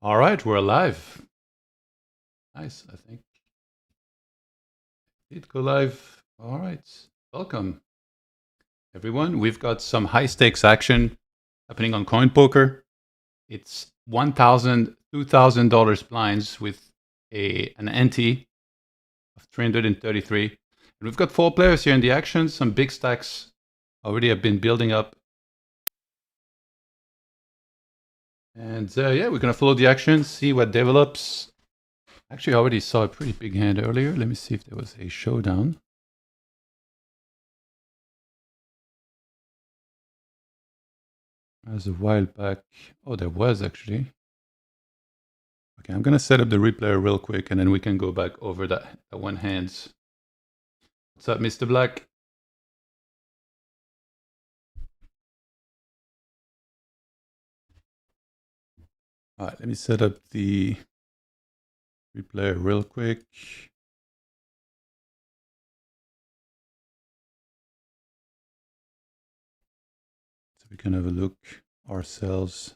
All right, we're live. Nice, I think. Did go live. All right, welcome everyone. We've got some high stakes action happening on Coin Poker. It's $1,000, $2,000 blinds with an ante of 333. And we've got 4 players here in the action. Some big stacks already have been building up. And yeah, we're gonna follow the action, see what develops. Actually, I already saw a pretty big hand earlier. Let me see if there was a showdown. As a while back. Oh, there was actually. Okay, I'm gonna set up the replayer real quick and then we can go back over that one hands. What's up, Mr. Black? All right, let me set up the replayer real quick. So we can have a look ourselves.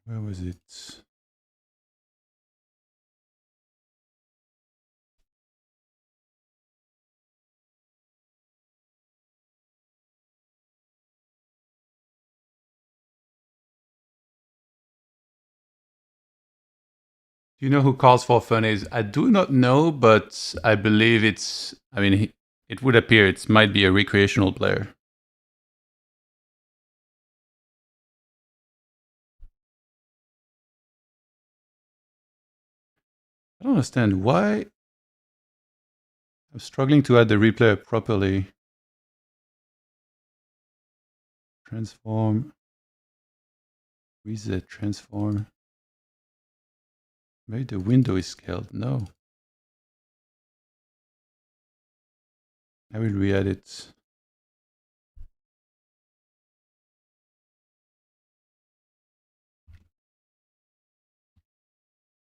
Where was it? Do you know who CardsForFun is? I do not know, but I believe it's, I mean, it would appear it might be a recreational player. I don't understand why I'm struggling to add the replayer properly. Transform. Reset, transform. Maybe the window is scaled. No. I will re-edit.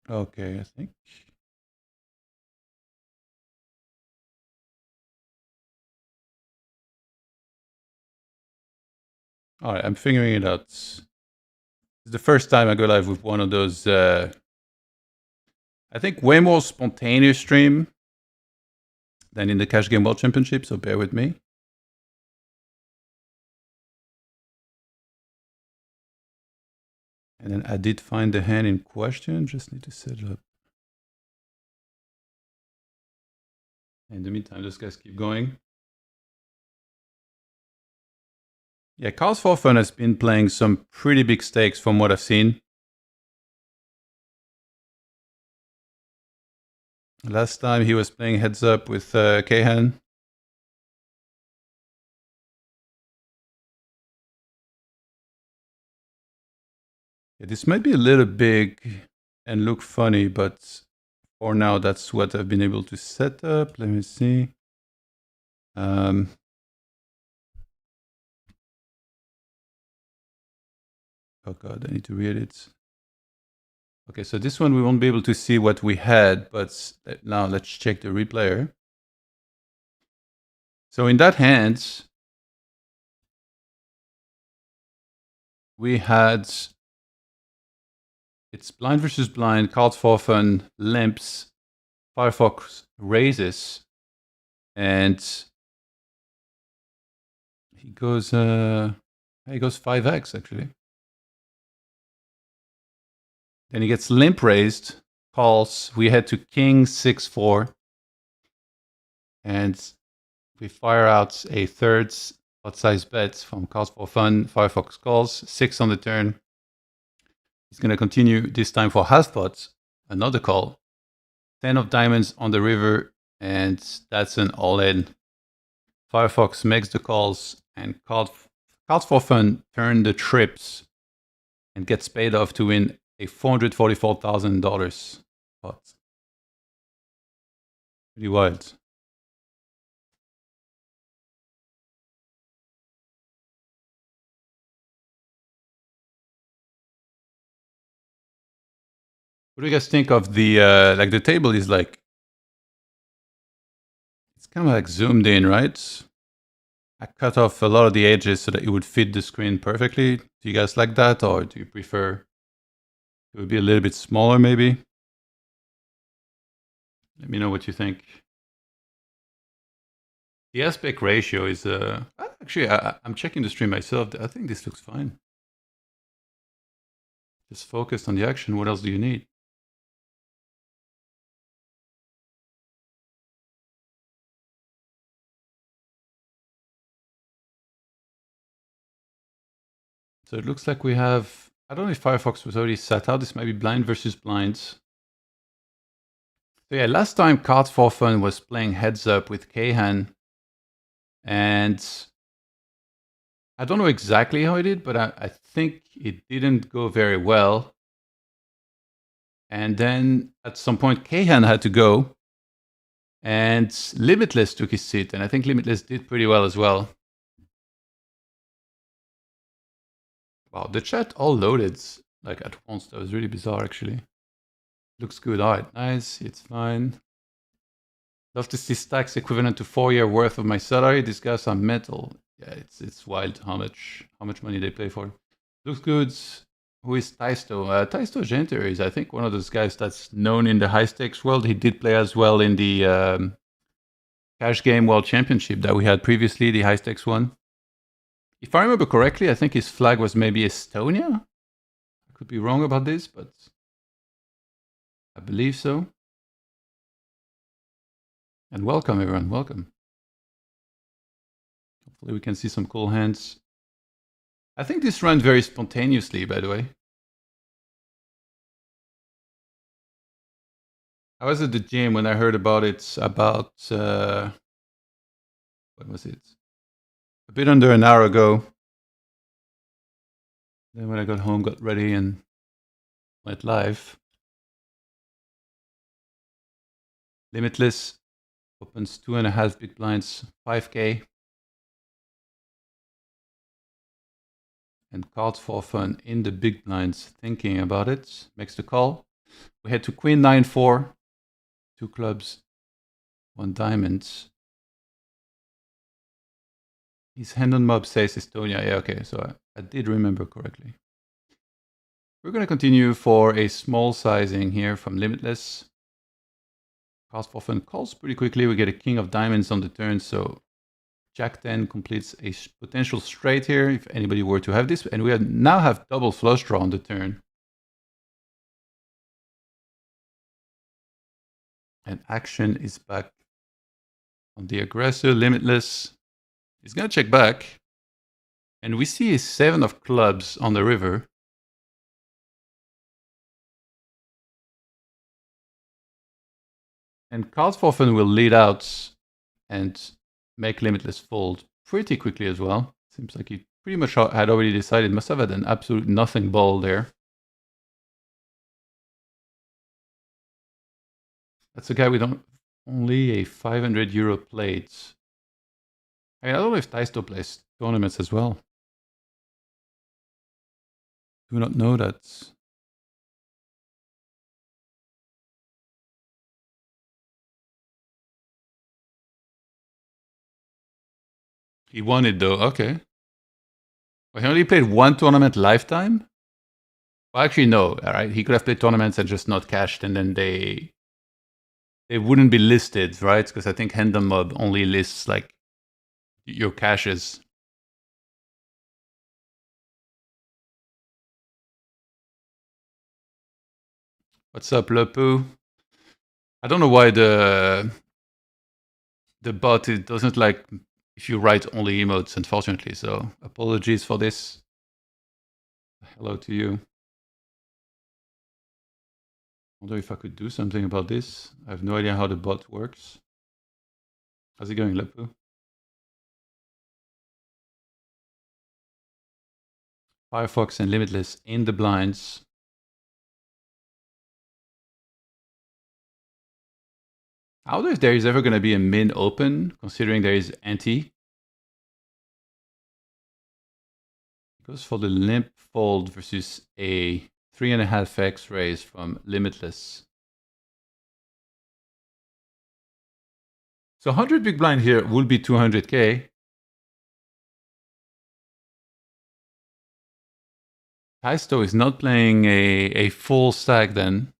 Okay, I think. All right, I'm figuring it out. It's the first time I go live with one of those, I think, way more spontaneous stream than in the Cash Game World Championship, so bear with me. And then I did find the hand in question, just need to set it up. In the meantime, those guys keep going. Yeah, CardsForFun has been playing some pretty big stakes from what I've seen. Last time he was playing heads up with Kahan. Yeah, this might be a little big and look funny, but for now, that's what I've been able to set up. Let me see. Oh God, I need to read it. Okay, so this one we won't be able to see what we had, but now let's check the replayer. So in that hand, we had, it's blind versus blind, CardsForFun, limps, Firefox raises, and he goes 5x actually. Then he gets limp raised, calls. We head to King 6-4, and we fire out a third pot-size bet from CardsForFun. Firefox calls 6 on the turn. He's going to continue this time for half pot. Another call. 10 of diamonds on the river, and that's an all-in. Firefox makes the calls, and CardsForFun turn the trips and gets paid off to win a $444,000 pot. Pretty wild. What do you guys think of the like the table is like, it's kind of like zoomed in, right? I cut off a lot of the edges so that it would fit the screen perfectly. Do you guys like that, or do you prefer it would be a little bit smaller maybe? Let me know what you think. The aspect ratio is actually I'm checking the stream myself. I think this looks fine. Just focused on the action. What else do you need? So it looks like we have, I don't know if Firefox was already set out. This might be blind versus blinds. So yeah, last time CardsForFun was playing heads up with Kahan, and I don't know exactly how it did, but I think it didn't go very well. And then at some point, Kahan had to go, and Limitlesss took his seat, and I think Limitlesss did pretty well as well. Wow, the chat all loaded like at once. That was really bizarre, actually. Looks good. All right, nice. It's fine. Love to see stacks equivalent to 4-year worth of my salary. These guys are metal. Yeah, it's wild how much money they pay for. Looks good. Who is Taisto? TaistoJanter is, I think, one of those guys that's known in the high stakes world. He did play as well in the cash game world championship that we had previously, the high stakes one. If I remember correctly, I think his flag was maybe Estonia. I could be wrong about this, but I believe so. And welcome, everyone. Welcome. Hopefully we can see some cool hands. I think this ran very spontaneously, by the way. I was at the gym when I heard about it about, what was it? A bit under an hour ago. Then when I got home, got ready and went live. Limitlesss opens 2.5 big blinds, 5K. And CardsForFun in the big blinds, thinking about it, makes the call. We head to Queen 9-4, 2 clubs, 1 diamond. His hand on mob says Estonia. Yeah, okay, so I did remember correctly. We're going to continue for a small sizing here from Limitlesss. CardsForFun calls pretty quickly. We get a king of diamonds on the turn, so Jack 10 completes a potential straight here if anybody were to have this. And we now have double flush draw on the turn. And action is back on the aggressor. Limitlesss is going to check back. And we see a 7 of clubs on the river. And CardsForFun will lead out and make Limitlesss fold pretty quickly as well. Seems like he pretty much had already decided. Must have had an absolute nothing ball there. That's a guy with only a 500 euro plate. I don't know if Taisto plays tournaments as well. Do not know that. He won it though, okay. Well, he only played 1 tournament lifetime? Well, actually, no, all right? He could have played tournaments and just not cashed, and then they wouldn't be listed, right? Because I think Hand on Mob only lists like your caches. What's up, Lepu? I don't know why the bot it doesn't like if you write only emotes, unfortunately. So apologies for this. Hello to you. I wonder if I could do something about this. I have no idea how the bot works. How's it going, Lepu? Firefox and Limitlesss in the blinds. I wonder if there is ever going to be a min open, considering there is ante. It goes for the limp fold versus a 3.5x raise from Limitlesss. So 100 big blind here will be 200k. Taisto is not playing a full stack then.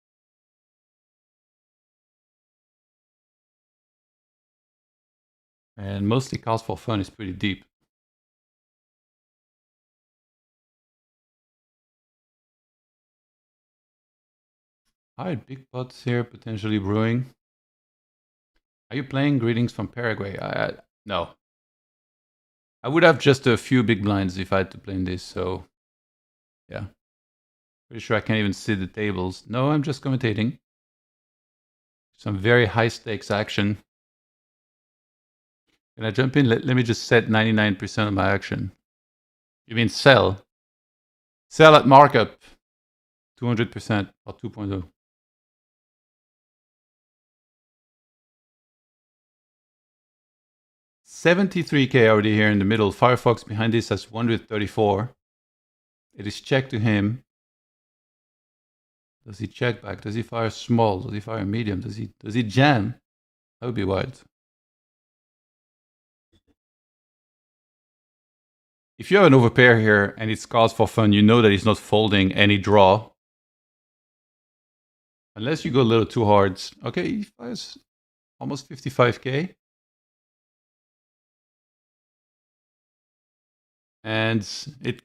And mostly CardsForFun is pretty deep. Alright, big pots here potentially brewing. Are you playing Greetings from Paraguay? No. I would have just a few big blinds if I had to play in this, so yeah. Pretty sure I can't even see the tables. No, I'm just commentating. Some very high stakes action. Can I jump in? Let me just set 99% of my action. You mean sell? Sell at markup. 200% or 2.0. $73k already here in the middle. Firefox behind this has 134. It is check to him. Does he check back? Does he fire small? Does he fire medium? Does he jam? That would be wild. If you have an overpair here and it's CardsForFun, you know that he's not folding any draw. Unless you go a little too hard. Okay, he fires almost 55k. And it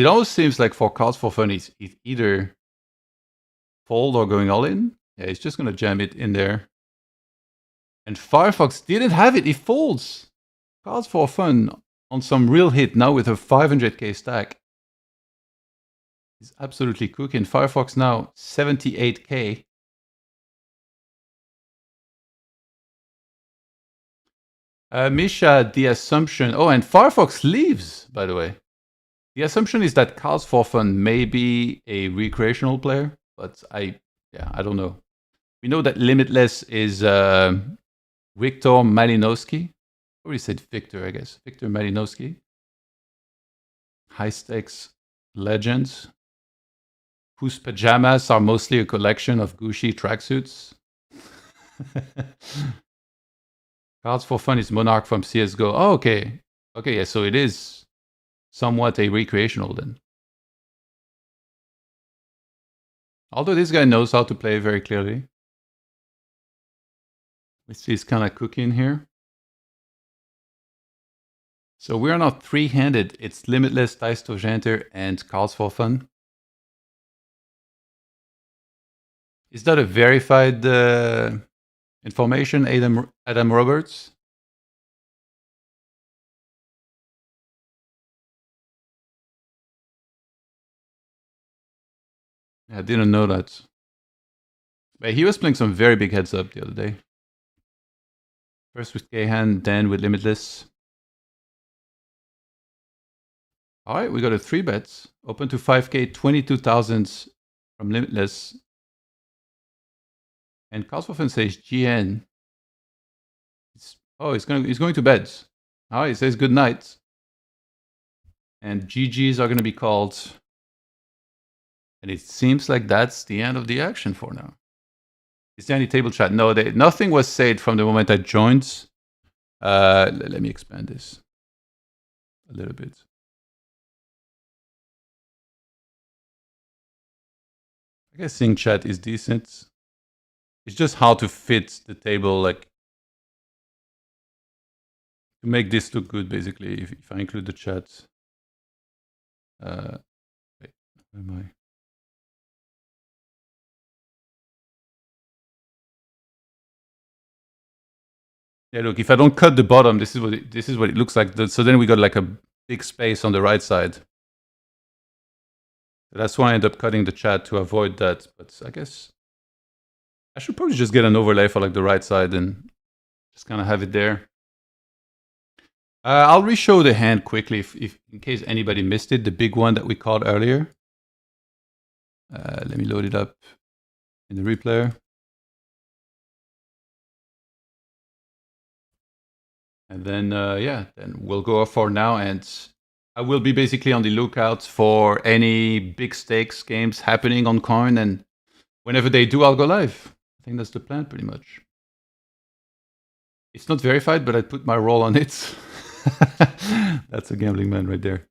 almost seems like for CardsForFun, he's either fold or going all in. Yeah, he's just gonna jam it in there. And Firefox didn't have it. He folds. CardsForFun on some real hit now with a 500k stack. He's absolutely cooking. Firefox now 78k. Misha, the assumption. Oh, and Firefox leaves, by the way. The assumption is that CardsForFun may be a recreational player, but I don't know. We know that Limitlesss is Victor Malinowski. I already said Victor, I guess. Victor Malinowski. High stakes legends, whose pajamas are mostly a collection of Gucci tracksuits. CardsForFun is Monarch from CSGO. Oh, okay. Okay, yeah, so it is somewhat a recreational then. Although this guy knows how to play very clearly. We see he's kind of cooking here. So we're not three-handed. It's Limitlesss, TaistoJanter, and CardsForFun. Is that a verified information, Adam Roberts? I didn't know that. But he was playing some very big heads up the other day. First with K-Hand, then with Limitlesss. All right, we got a 3-bet. Open to 5k, 22,000 from Limitlesss. And CardsForFun says GN. He's going to bed. All right, he says good night. And GGs are going to be called. And it seems like that's the end of the action for now. Is there any table chat? No, nothing was said from the moment I joined. Let me expand this a little bit. I guess seeing chat is decent. It's just how to fit the table, like to make this look good, basically, if I include the chat. Wait, where am I? Yeah, look, if I don't cut the bottom, this is what it looks like. So then we got like a big space on the right side. That's why I end up cutting the chat to avoid that. But I guess I should probably just get an overlay for like the right side and just kind of have it there. I'll re-show the hand quickly if in case anybody missed it, the big one that we caught earlier. Let me load it up in the replayer. And then, then we'll go for now. And I will be basically on the lookout for any big stakes games happening on Coin, and whenever they do, I'll go live. I think that's the plan, pretty much. It's not verified, but I put my roll on it. That's a gambling man right there.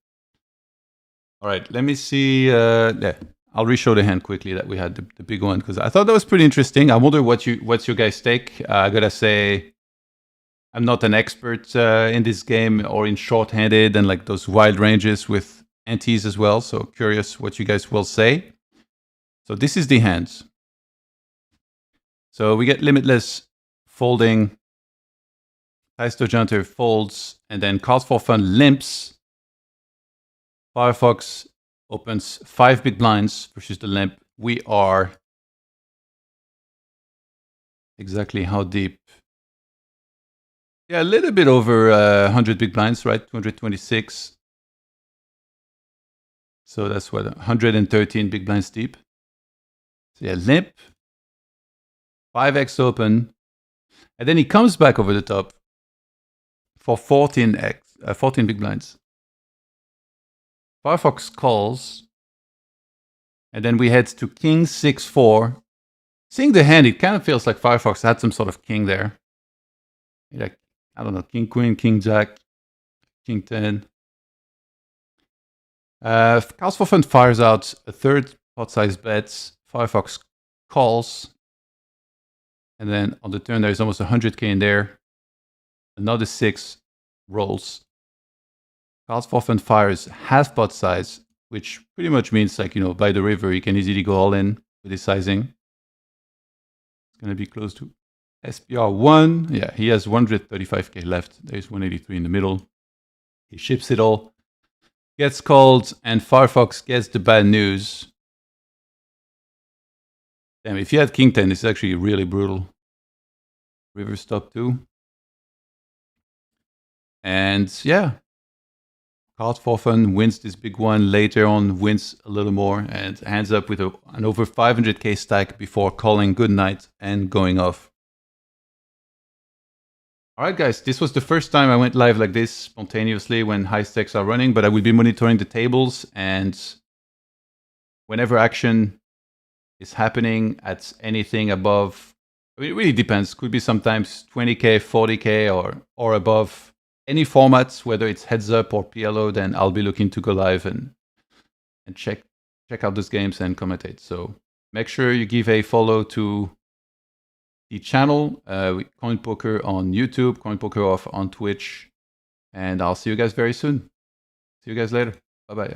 All right, let me see. Yeah, I'll re-show the hand quickly that we had the big one, because I thought that was pretty interesting. I wonder what's your guys' take. I gotta say, I'm not an expert in this game or in short-handed and like those wild ranges with antes as well. So curious what you guys will say. So this is the hands. So we get Limitlesss folding, TaistoJanter folds, and then CardsForFun limps. Firefox opens 5 big blinds versus the limp. We are exactly how deep? Yeah, a little bit over 100 big blinds, right? 226. So that's what, 113 big blinds deep. So yeah, limp, 5x open, and then he comes back over the top for 14 big blinds. Firefox calls, and then we head to king 6-4. Seeing the hand, it kind of feels like Firefox had some sort of king there. Like, I don't know, king queen, king jack, king 10. CardsForFun fires out a third pot size bet. Firefox calls, and then on the turn there's almost 100k in there. Another 6 rolls. CardsForFun fires half pot size, which pretty much means, like, you know, by the river you can easily go all in with his sizing. It's gonna be close to SPR1. Yeah, he has 135k left. There's 183 in the middle. He ships it all, gets called, and Firefox gets the bad news. Damn, if you had king 10, it's actually really brutal. River stop 2. And yeah, CardsForFun wins this big one. Later on, wins a little more and ends up with an over 500k stack before calling good night and going off. All right, guys, this was the first time I went live like this spontaneously when high stakes are running, but I will be monitoring the tables, and whenever action is happening at anything above, it really depends. Could be sometimes 20k, 40k, or above. Any formats, whether it's heads up or PLO, then I'll be looking to go live and check out those games and commentate. So make sure you give a follow to the channel, Coin Poker on YouTube, Coin Poker off on Twitch, and I'll see you guys very soon. See you guys later. Bye bye.